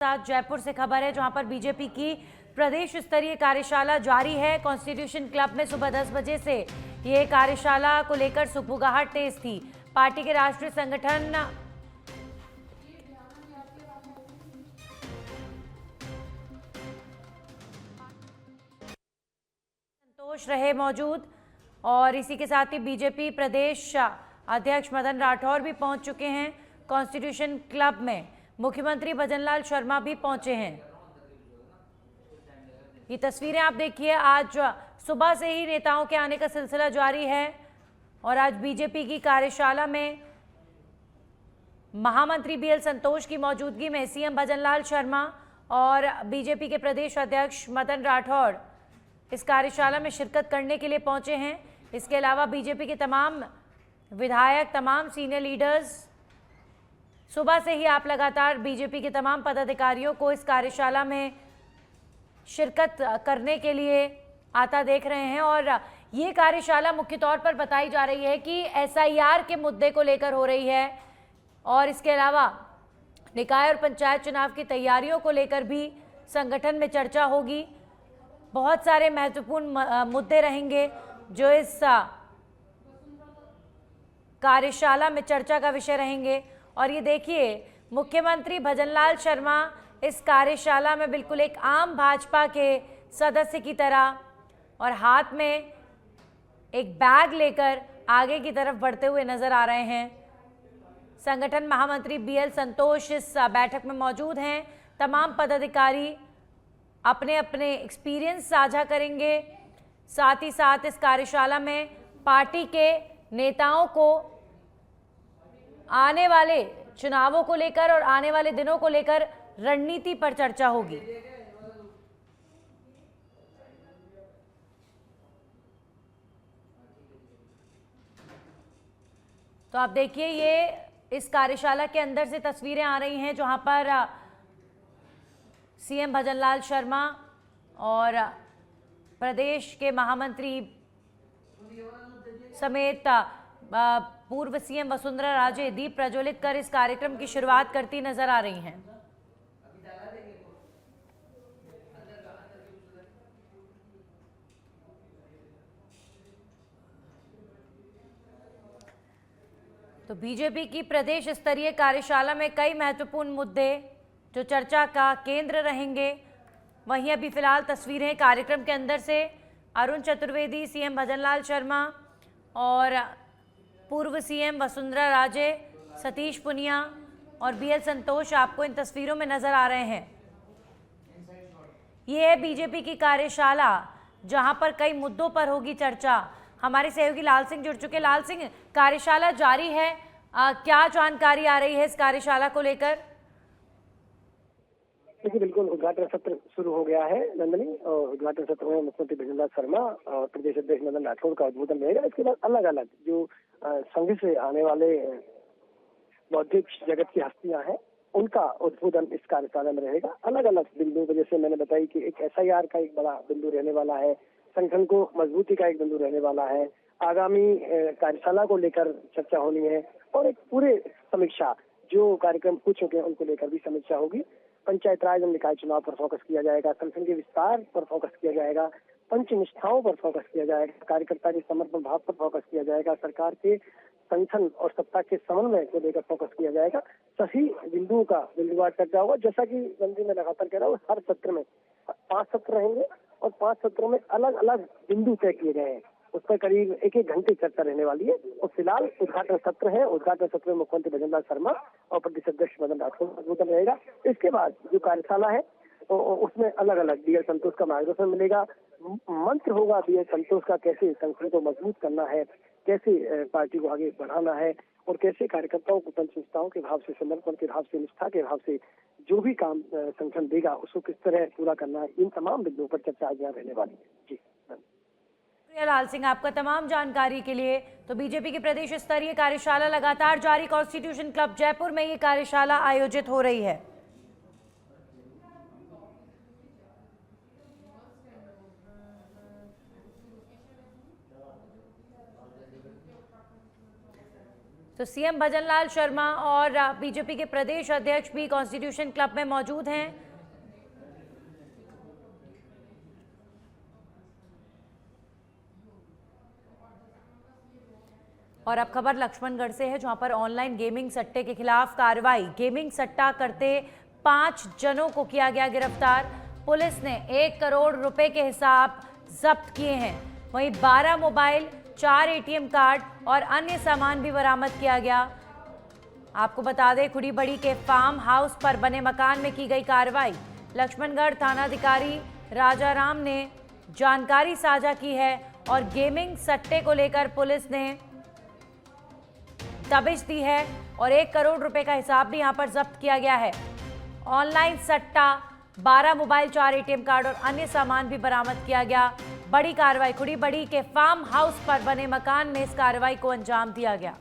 साथ जयपुर से खबर है, जहां पर बीजेपी की प्रदेश स्तरीय कार्यशाला जारी है। कॉन्स्टिट्यूशन क्लब में सुबह 10 बजे से ये कार्यशाला को लेकर सुगबुगाहट तेज थी। पार्टी के राष्ट्रीय संगठन संतोष रहे मौजूद और इसी के साथ ही बीजेपी प्रदेश अध्यक्ष मदन राठौर भी पहुंच चुके हैं। कॉन्स्टिट्यूशन क्लब में मुख्यमंत्री भजनलाल शर्मा भी पहुंचे हैं। ये तस्वीरें आप देखिए, आज सुबह से ही नेताओं के आने का सिलसिला जारी है और आज बीजेपी की कार्यशाला में महामंत्री बीएल संतोष की मौजूदगी में सीएम भजनलाल शर्मा और बीजेपी के प्रदेश अध्यक्ष मदन राठौर इस कार्यशाला में शिरकत करने के लिए पहुंचे हैं। इसके अलावा बीजेपी के तमाम विधायक, तमाम सीनियर लीडर्स, सुबह से ही आप लगातार बीजेपी के तमाम पदाधिकारियों को इस कार्यशाला में शिरकत करने के लिए आता देख रहे हैं। और ये कार्यशाला मुख्य तौर पर बताई जा रही है कि एसआईआर के मुद्दे को लेकर हो रही है और इसके अलावा निकाय और पंचायत चुनाव की तैयारियों को लेकर भी संगठन में चर्चा होगी। बहुत सारे महत्वपूर्ण मुद्दे रहेंगे जो इस कार्यशाला में चर्चा का विषय रहेंगे। और ये देखिए, मुख्यमंत्री भजनलाल शर्मा इस कार्यशाला में बिल्कुल एक आम भाजपा के सदस्य की तरह और हाथ में एक बैग लेकर आगे की तरफ बढ़ते हुए नजर आ रहे हैं। संगठन महामंत्री बीएल संतोष इस बैठक में मौजूद हैं। तमाम पदाधिकारी अपने अपने एक्सपीरियंस साझा करेंगे। साथ ही साथ इस कार्यशाला में पार्टी के नेताओं को आने वाले चुनावों को लेकर और आने वाले दिनों को लेकर रणनीति पर चर्चा होगी। तो आप देखिए, ये इस कार्यशाला के अंदर से तस्वीरें आ रही हैं जहां पर सीएम भजनलाल शर्मा और प्रदेश के महामंत्री समेत पूर्व सीएम वसुंधरा राजे दीप प्रज्वलित कर इस कार्यक्रम की शुरुआत करती नजर आ रही हैं। तो बीजेपी की प्रदेश स्तरीय कार्यशाला में कई महत्वपूर्ण मुद्दे जो चर्चा का केंद्र रहेंगे। वहीं अभी फिलहाल तस्वीरें कार्यक्रम के अंदर से अरुण चतुर्वेदी, सीएम भजनलाल शर्मा और पूर्व सीएम वसुंधरा राजे, सतीश पुनिया और बीएल संतोष आपको इन तस्वीरों में नजर आ रहे हैं। ये है बीजेपी की कार्यशाला जहां पर कई मुद्दों पर होगी चर्चा। हमारे सहयोगी लाल सिंह जुड़ चुके। लाल सिंह, कार्यशाला जारी है, क्या जानकारी आ रही है इस कार्यशाला को लेकर? देखिए, बिल्कुल उद्घाटन सत्र शुरू हो गया है नंदनी, और उद्घाटन सत्र में मुख्यमंत्री भजनलाल शर्मा और प्रदेश अध्यक्ष मदन राठौर का उद्बोधन रहेगा। इसके बाद अलग अलग जो संघ से आने वाले बौद्धिक जगत की हस्तियां हैं उनका उद्बोधन इस कार्यशाला में रहेगा। अलग अलग बिंदुओं पर, जैसे मैंने बताई कि एक एसआईआर का एक बड़ा बिंदु रहने वाला है, संगठन को मजबूती का एक बिंदु रहने वाला है, आगामी कार्यशाला को लेकर चर्चा होनी है और एक पूरे समीक्षा जो कार्यक्रम हो चुके हैं उनको लेकर भी समीक्षा होगी। पंचायत राज और निकाय चुनाव पर फोकस किया जाएगा, संगठन के विस्तार पर फोकस किया जाएगा, पंच निष्ठाओं पर फोकस किया जाएगा, कार्यकर्ता के समर्पण भाव पर फोकस किया जाएगा, सरकार के संगठन और सत्ता के समन्वय को लेकर फोकस किया जाएगा। सभी बिंदुओं का बिंदुवार चर्चा होगा। जैसा कि नंदी में लगातार कह रहा हूँ, हर सत्र में 5 सत्र रहेंगे और 5 सत्रों में अलग अलग बिंदु तय किए गए हैं। उस पर करीब 1-1 घंटे चर्चा रहने वाली है। और फिलहाल उद्घाटन सत्र है। उद्घाटन सत्र में मुख्यमंत्री भजनलाल शर्मा और प्रदेश अध्यक्ष मदन राठौर का उद्बोधन रहेगा। इसके बाद जो कार्यशाला है तो उसमें अलग अलग बीएल संतोष का मार्गदर्शन मिलेगा। मंत्र होगा बीएल संतोष का, कैसे संगठन को मजबूत करना है, कैसे पार्टी को आगे बढ़ाना है और कैसे कार्यकर्ताओं को पंच निष्ठाओं के भाव से, समर्पण के भाव से, निष्ठा के भाव से जो भी काम संगठन देगा उसको किस तरह पूरा करना है। इन तमाम बिंदुओं पर चर्चा आज यहाँ रहने वाली है। जी लाल सिंह, आपका तमाम जानकारी के लिए। तो बीजेपी की प्रदेश स्तरीय कार्यशाला लगातार जारी। कॉन्स्टिट्यूशन क्लब जयपुर में ये कार्यशाला आयोजित हो रही है। तो सीएम भजनलाल शर्मा और बीजेपी के प्रदेश अध्यक्ष भी कॉन्स्टिट्यूशन क्लब में मौजूद हैं। और अब खबर लक्ष्मणगढ़ से है, जहां पर ऑनलाइन गेमिंग सट्टे के खिलाफ कार्रवाई। गेमिंग सट्टा करते 5 जनों को किया गया गिरफ्तार। पुलिस ने 1 करोड़ रुपए के हिसाब जब्त किए हैं। वहीं 12 मोबाइल, 4 एटीएम कार्ड और अन्य सामान भी बरामद किया गया। आपको बता दें, खुड़ीबड़ी के फार्म हाउस पर बने मकान में की गई कार्रवाई। लक्ष्मणगढ़ थानाधिकारी राजाराम ने जानकारी साझा की है और गेमिंग सट्टे को लेकर पुलिस ने दबिश दी है और 1 करोड़ रुपए का हिसाब भी यहां पर जब्त किया गया है। ऑनलाइन सट्टा, 12 मोबाइल, 4 एटीएम कार्ड और अन्य सामान भी बरामद किया गया। बड़ी कार्रवाई, खुड़ीबड़ी के फार्म हाउस पर बने मकान में इस कार्रवाई को अंजाम दिया गया।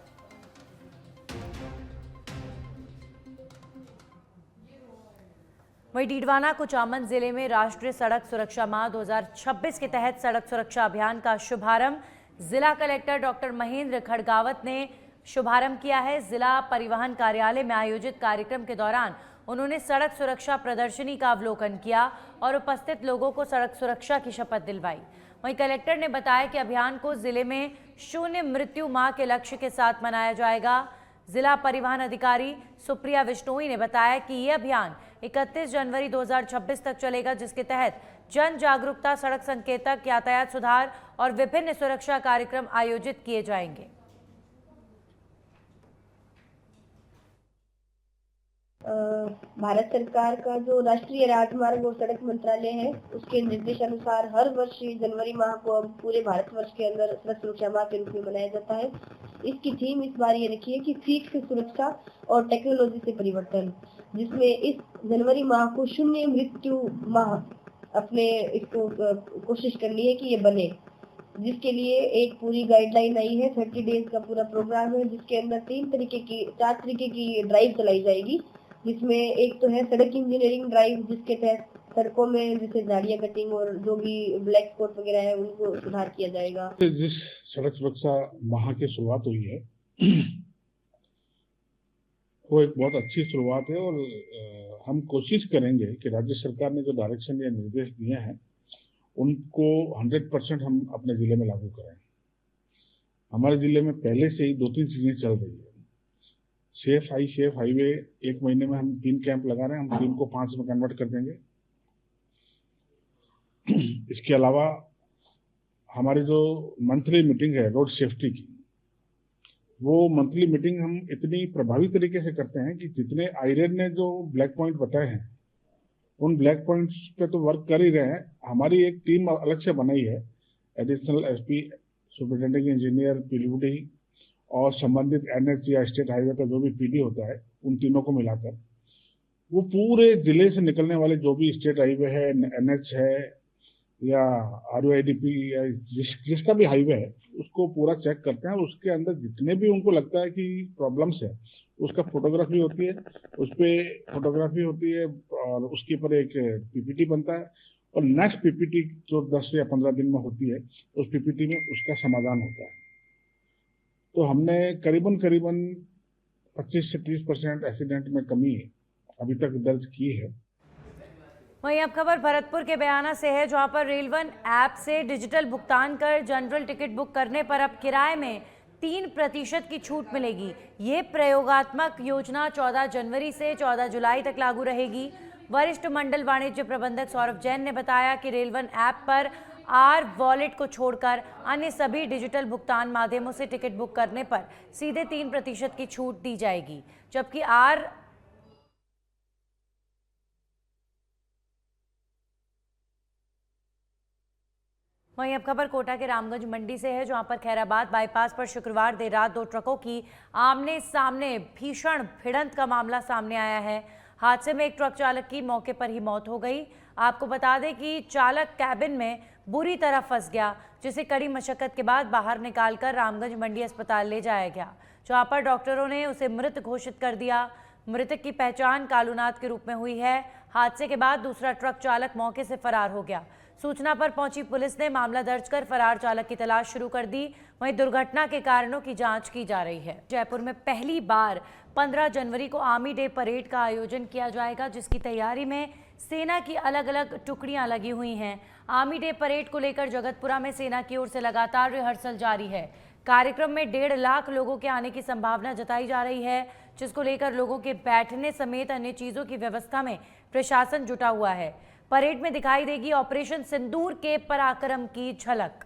वहीं डीडवाना कुचामन जिले में राष्ट्रीय सड़क सुरक्षा माह 2026 के तहत सड़क सुरक्षा अभियान का शुभारंभ जिला कलेक्टर डॉक्टर महेंद्र खड़गावत ने शुभारंभ किया है। जिला परिवहन कार्यालय में आयोजित कार्यक्रम के दौरान उन्होंने सड़क सुरक्षा प्रदर्शनी का अवलोकन किया और उपस्थित लोगों को सड़क सुरक्षा की शपथ दिलवाई। वहीं कलेक्टर ने बताया कि अभियान को जिले में 0 मृत्यु माह के लक्ष्य के साथ मनाया जाएगा। जिला परिवहन अधिकारी सुप्रिया विश्नोई ने बताया कि यह अभियान 31 जनवरी 2026 तक चलेगा, जिसके तहत जन जागरूकता, सड़क संकेतक, यातायात सुधार और विभिन्न सुरक्षा कार्यक्रम आयोजित किए जाएंगे। भारत सरकार का जो राष्ट्रीय राजमार्ग और सड़क मंत्रालय है, उसके निर्देशानुसार हर वर्ष जनवरी माह को अब पूरे भारत वर्ष के अंदर सड़क सुरक्षा माह के रूप में मनाया जाता है। इसकी थीम इस बार ये रखी है कि सीख से सुरक्षा और टेक्नोलॉजी से परिवर्तन, जिसमें इस जनवरी माह को 0 मृत्यु माह अपने इसको कोशिश करनी है कि ये बने, जिसके लिए एक पूरी गाइडलाइन आई है। 30 डेज का पूरा प्रोग्राम है, जिसके अंदर 4 तरीके की ड्राइव चलाई जाएगी, जिसमें एक तो है सड़क इंजीनियरिंग ड्राइव, जिसके तहत सड़कों में जैसे झाड़ियां कटिंग और जो भी ब्लैक स्पॉट वगैरह है उनको सुधार किया जाएगा। जिस सड़क सुरक्षा माह की शुरुआत हुई है वो एक बहुत अच्छी शुरुआत है और हम कोशिश करेंगे कि राज्य सरकार ने जो डायरेक्शन या निर्देश दिए हैं उनको 100% हम अपने जिले में लागू करें। हमारे जिले में पहले से ही 2-3 चीजें चल रही है। सेफ हाईवे 1 महीने में हम 3 कैंप लगा रहे हैं, हम 3 को 5 में कन्वर्ट कर देंगे। इसके अलावा हमारी जो मंथली मीटिंग है रोड सेफ्टी की, वो मंथली मीटिंग हम इतनी प्रभावी तरीके से करते हैं कि जितने आयरन ने जो ब्लैक पॉइंट बताए हैं उन ब्लैक पॉइंट्स पे तो वर्क कर ही रहे हैं। हमारी एक टीम अलग से बनाई है, additional SP, superintending engineer, PWD और संबंधित एनएच या स्टेट हाईवे का जो भी पीडी होता है, उन तीनों को मिलाकर वो पूरे जिले से निकलने वाले जो भी स्टेट हाईवे है, एनएच है या आरओआईडीपी या जिसका भी हाईवे है, उसको पूरा चेक करते हैं। उसके अंदर जितने भी उनको लगता है कि प्रॉब्लम्स है उसका फोटोग्राफी होती है, उस पर फोटोग्राफी होती है और उसके ऊपर एक पीपीटी बनता है और नेक्स्ट पीपीटी जो 10 या 15 दिन में होती है, उस पीपीटी में उसका समाधान होता है। तो हमने करीबन 25 से 30% एक्सीडेंट में कमी अभी तक दर्ज की है। वहीं अब खबर भरतपुर के बयाना से है, जहां पर रेलवन ऐप से डिजिटल भुगतान कर जनरल टिकट बुक करने पर अब किराए में 3% की छूट मिलेगी। ये प्रयोगात्मक योजना 14 जनवरी से 14 जुलाई तक लागू रहेगी। वरिष्ठ मंडल वाणिज्य प्रबंधक सौरभ जैन ने बताया कि रेलवन ऐप पर आर वॉलेट को छोड़कर अन्य सभी डिजिटल भुगतान माध्यमों से टिकट बुक करने पर सीधे 3% की छूट दी जाएगी, जबकि वहीं अब खबर कोटा के रामगंज मंडी से है, जहां पर खैराबाद बाईपास पर शुक्रवार देर रात 2 ट्रकों की आमने सामने भीषण भिड़ंत का मामला सामने आया है। हादसे में एक ट्रक चालक की मौके पर ही मौत हो गई। आपको बता दें कि चालक कैबिन में बुरी तरह फंस गया, जिसे कड़ी मशक्कत के बाद बाहर निकालकर रामगंज मंडी अस्पताल ले जाया गया, जहां पर डॉक्टरों ने उसे मृत घोषित कर दिया। मृतक की पहचान कालूनाथ के रूप में हुई है। हादसे के बाद दूसरा ट्रक चालक मौके से फरार हो गया। सूचना पर पहुंची पुलिस ने मामला दर्ज कर फरार चालक की तलाश शुरू कर दी। वहीं दुर्घटना के कारणों की जांच की जा रही है। जयपुर में पहली बार 15 जनवरी को आर्मी डे परेड का आयोजन किया जाएगा, जिसकी तैयारी में सेना की अलग अलग टुकड़ियां लगी हुई हैं। आर्मी डे परेड को लेकर जगतपुरा में सेना की ओर से लगातार रिहर्सल जारी है। कार्यक्रम में 1.5 लाख लोगों के आने की संभावना जताई जा रही है, जिसको लेकर लोगों के बैठने समेत अन्य चीजों की व्यवस्था में प्रशासन जुटा हुआ है। परेड में दिखाई देगी ऑपरेशन सिंदूर के पराक्रम की झलक।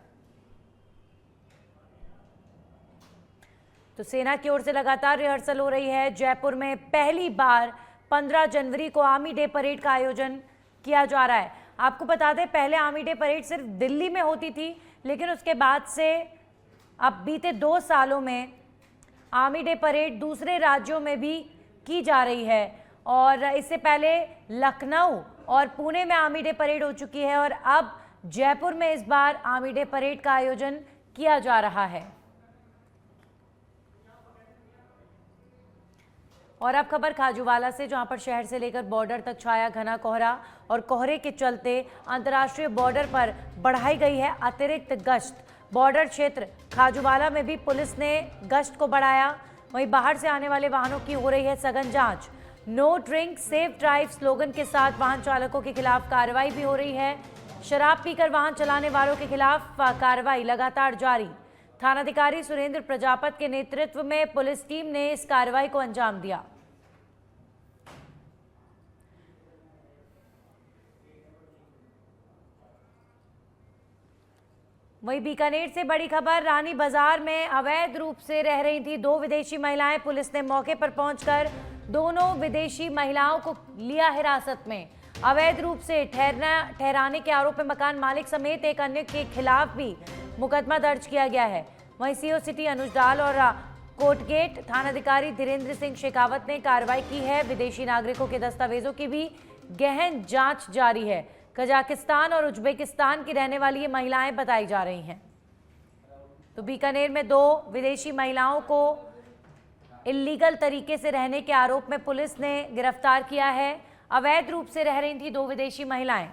तो सेना की ओर से लगातार रिहर्सल हो रही है। जयपुर में पहली बार 15 जनवरी को आर्मी डे परेड का आयोजन किया जा रहा है। आपको बता दें, पहले आर्मी डे परेड सिर्फ दिल्ली में होती थी, लेकिन उसके बाद से अब बीते 2 सालों में आर्मी डे परेड दूसरे राज्यों में भी की जा रही है। और इससे पहले लखनऊ और पुणे में आर्मी डे परेड हो चुकी है और अब जयपुर में इस बार आर्मी डे परेड का आयोजन किया जा रहा है। और अब खबर खाजूवाला से, जहां पर शहर से लेकर बॉर्डर तक छाया घना कोहरा और कोहरे के चलते अंतर्राष्ट्रीय बॉर्डर पर बढ़ाई गई है अतिरिक्त गश्त। बॉर्डर क्षेत्र खाजूवाला में भी पुलिस ने गश्त को बढ़ाया। वहीं बाहर से आने वाले वाहनों की हो रही है सघन जांच। No drink safe drive slogan के साथ वाहन चालकों के खिलाफ कार्रवाई भी हो रही है। शराब पीकर वाहन चलाने वालों के खिलाफ कार्रवाई लगातार जारी। थानाधिकारी सुरेंद्र प्रजापत के नेतृत्व में पुलिस टीम ने इस कार्रवाई को अंजाम दिया। वहीं बीकानेर से बड़ी खबर, रानी बाजार में अवैध रूप से रह रही थी 2 विदेशी महिलाएं। पुलिस ने मौके पर पहुंचकर दोनों विदेशी महिलाओं को लिया हिरासत में। अवैध रूप से ठहराने के आरोप में मकान मालिक समेत एक अन्य के खिलाफ भी मुकदमा दर्ज किया गया है। वहीं सीओ सिटी अनुज डाल और कोटगेट थानाधिकारी धीरेन्द्र सिंह शेखावत ने कार्रवाई की है। विदेशी नागरिकों के दस्तावेजों की भी गहन जांच जारी है। कजाकिस्तान और उज्बेकिस्तान की रहने वाली ये महिलाएं बताई जा रही हैं। तो बीकानेर में 2 विदेशी महिलाओं को इल्लीगल तरीके से रहने के आरोप में पुलिस ने गिरफ्तार किया है। अवैध रूप से रह रही थी 2 विदेशी महिलाएं।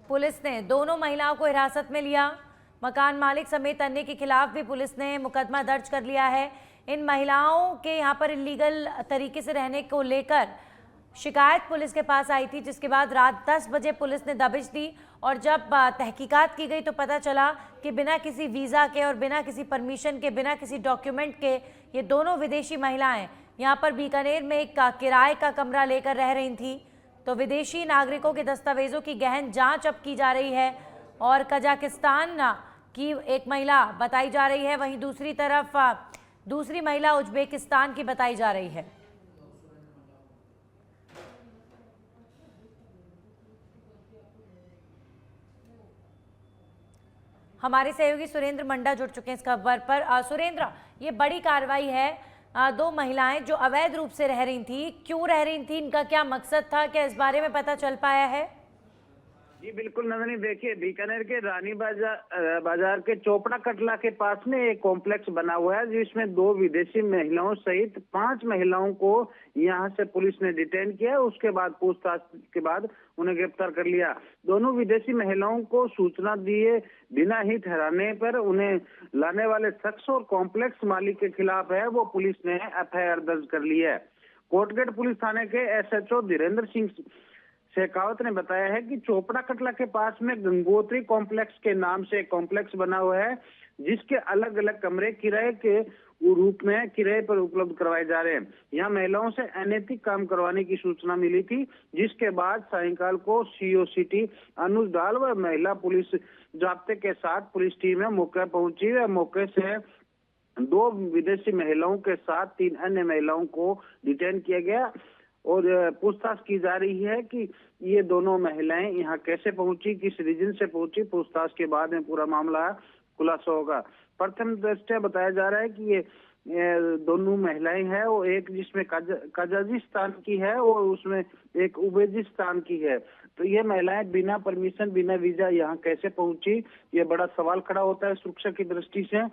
पुलिस ने दोनों महिलाओं को हिरासत में लिया। मकान मालिक समेत अन्य के खिलाफ भी पुलिस ने मुकदमा दर्ज कर लिया है। इन महिलाओं के यहां पर इल्लीगल तरीके से रहने को लेकर शिकायत पुलिस के पास आई थी, जिसके बाद रात 10 बजे पुलिस ने दबिश दी और जब तहकीकात की गई तो पता चला कि बिना किसी वीज़ा के और बिना किसी परमिशन के, बिना किसी डॉक्यूमेंट के ये दोनों विदेशी महिलाएं यहां पर बीकानेर में एक किराए का कमरा लेकर रह रही थी। तो विदेशी नागरिकों के दस्तावेजों की गहन जांच अब की जा रही है और कजाकिस्तान की एक महिला बताई जा रही है, वहीं दूसरी तरफ दूसरी महिला उज्बेकिस्तान की बताई जा रही है। हमारे सहयोगी सुरेंद्र मंडा जुड़ चुके हैं इस खबर पर। सुरेंद्र, ये बड़ी कार्रवाई है। 2 महिलाएं जो अवैध रूप से रह रही थी, क्यों रह रही थी, इनका क्या मकसद था, क्या इस बारे में पता चल पाया है? जी बिल्कुल नंदनी, देखिए बीकानेर के रानी बाजार के चोपड़ा कटला के पास में एक कॉम्प्लेक्स बना हुआ है, जिसमें 2 विदेशी महिलाओं सहित 5 महिलाओं को यहां से पुलिस ने डिटेन किया। उसके बाद पूछताछ के बाद उन्हें गिरफ्तार कर लिया। दोनों विदेशी महिलाओं को सूचना दिए बिना ही ठहराने पर उन्हें लाने वाले शख्स और कॉम्प्लेक्स मालिक के खिलाफ है वो पुलिस ने FIR दर्ज कर ली है। कोटगेट पुलिस थाने के SHO धीरेन्द्र सिंह शेखावत ने बताया है कि चोपड़ा कटला के पास में गंगोत्री कॉम्प्लेक्स के नाम से एक कॉम्प्लेक्स बना हुआ है, जिसके अलग अलग कमरे किराए के रूप में किराए पर उपलब्ध करवाए जा रहे हैं। यहाँ महिलाओं से अनैतिक काम करवाने की सूचना मिली थी, जिसके बाद सायंकाल को CO सिटी अनुज डाल व महिला पुलिस जाब्ते के साथ पुलिस टीम मौके पहुंची व मौके से 2 विदेशी महिलाओं के साथ 3 अन्य महिलाओं को डिटेन किया गया और पूछताछ की जा रही है कि ये दोनों महिलाएं यहाँ कैसे पहुंची, किस रीजन से पहुंची। पूछताछ के बाद में पूरा मामला खुलासा होगा। प्रथम दृष्टया बताया जा रहा है कि ये दोनों महिलाएं हैं, वो एक जिसमें कजाकिस्तान की है और उसमें एक उज्बेकिस्तान की है। तो ये महिलाएं बिना परमिशन, बिना वीजा यहाँ कैसे पहुंची, ये बड़ा सवाल खड़ा होता है सुरक्षा की दृष्टि से।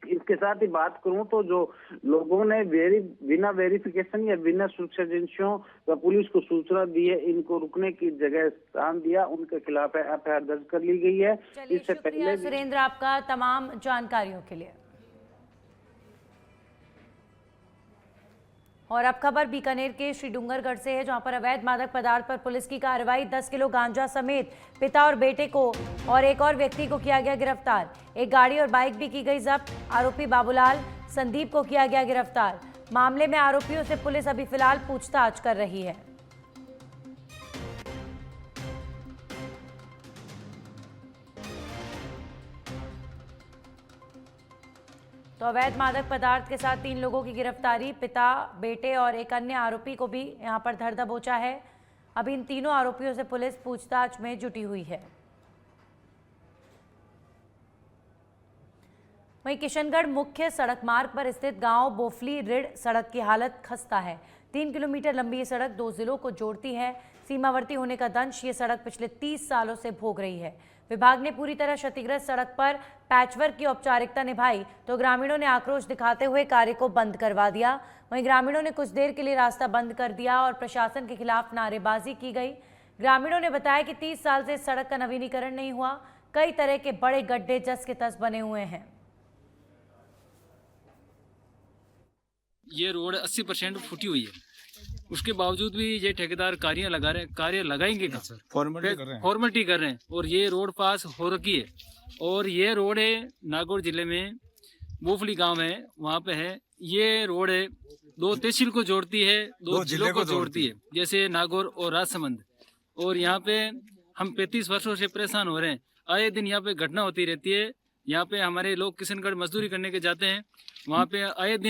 इसके साथ ही बात करूं तो जो लोगों ने बिना वेरिफिकेशन या बिना सुरक्षा एजेंसियों व पुलिस को सूचना दी है, इनको रुकने की जगह स्थान दिया, उनके खिलाफ एफआईआर दर्ज कर ली गई है। चलिए, इससे शुक्रिया पहले सुरेंद्र आपका तमाम जानकारियों के लिए। और अब खबर बीकानेर के श्री डूंगरगढ़ से है, जहां पर अवैध मादक पदार्थ पर पुलिस की कार्रवाई। 10 किलो गांजा समेत पिता और बेटे को और एक और व्यक्ति को किया गया गिरफ्तार। एक गाड़ी और बाइक भी की गई जब्त। आरोपी बाबूलाल संदीप को किया गया गिरफ्तार। मामले में आरोपियों से पुलिस अभी फिलहाल पूछताछ कर रही है। तो अवैध मादक पदार्थ के साथ 3 लोगों की गिरफ्तारी, पिता, बेटे और एक अन्य आरोपी को भी यहां पर धर दबोचा है। अभी इन तीनों आरोपियों से पुलिस पूछताछ में जुटी हुई है। वहीं किशनगढ़ मुख्य सड़क मार्ग पर स्थित गांव बोफली रिड़ सड़क की हालत खस्ता है। 3 किलोमीटर लंबी ये सड़क 2 जिलों को जोड़ती है। सीमावर्ती होने का दंश ये सड़क पिछले 30 सालों से भोग रही है। विभाग ने पूरी तरह क्षतिग्रस्त सड़क पर पैचवर्क की औपचारिकता निभाई तो ग्रामीणों ने आक्रोश दिखाते हुए कार्य को बंद करवा दिया। वहीं ग्रामीणों ने कुछ देर के लिए रास्ता बंद कर दिया और प्रशासन के खिलाफ नारेबाजी की गई। ग्रामीणों ने बताया कि 30 साल से इस सड़क का नवीनीकरण नहीं हुआ। कई तरह के बड़े गड्ढे जस के तस बने हुए हैं। ये रोड 80% फूटी हुई है, उसके बावजूद भी ये ठेकेदार कार्य लगाएंगे कहाँ? फॉर्मेलिटी कर रहे हैं। और ये रोड पास हो रखी है। और ये रोड है नागौर जिले में बोफली गांव है, वहाँ पे है। ये रोड है 2 तहसील को जोड़ती है, 2 जिलों को जोड़ती है, जैसे नागौर और राजसमंद। और यहाँ पे हम 35 वर्षों से परेशान हो रहे हैं। आए दिन यहाँ पे घटना होती रहती है। यहाँ पे हमारे लोग किशनगढ़ मजदूरी करने के जाते हैं, वहाँ पे आए दिन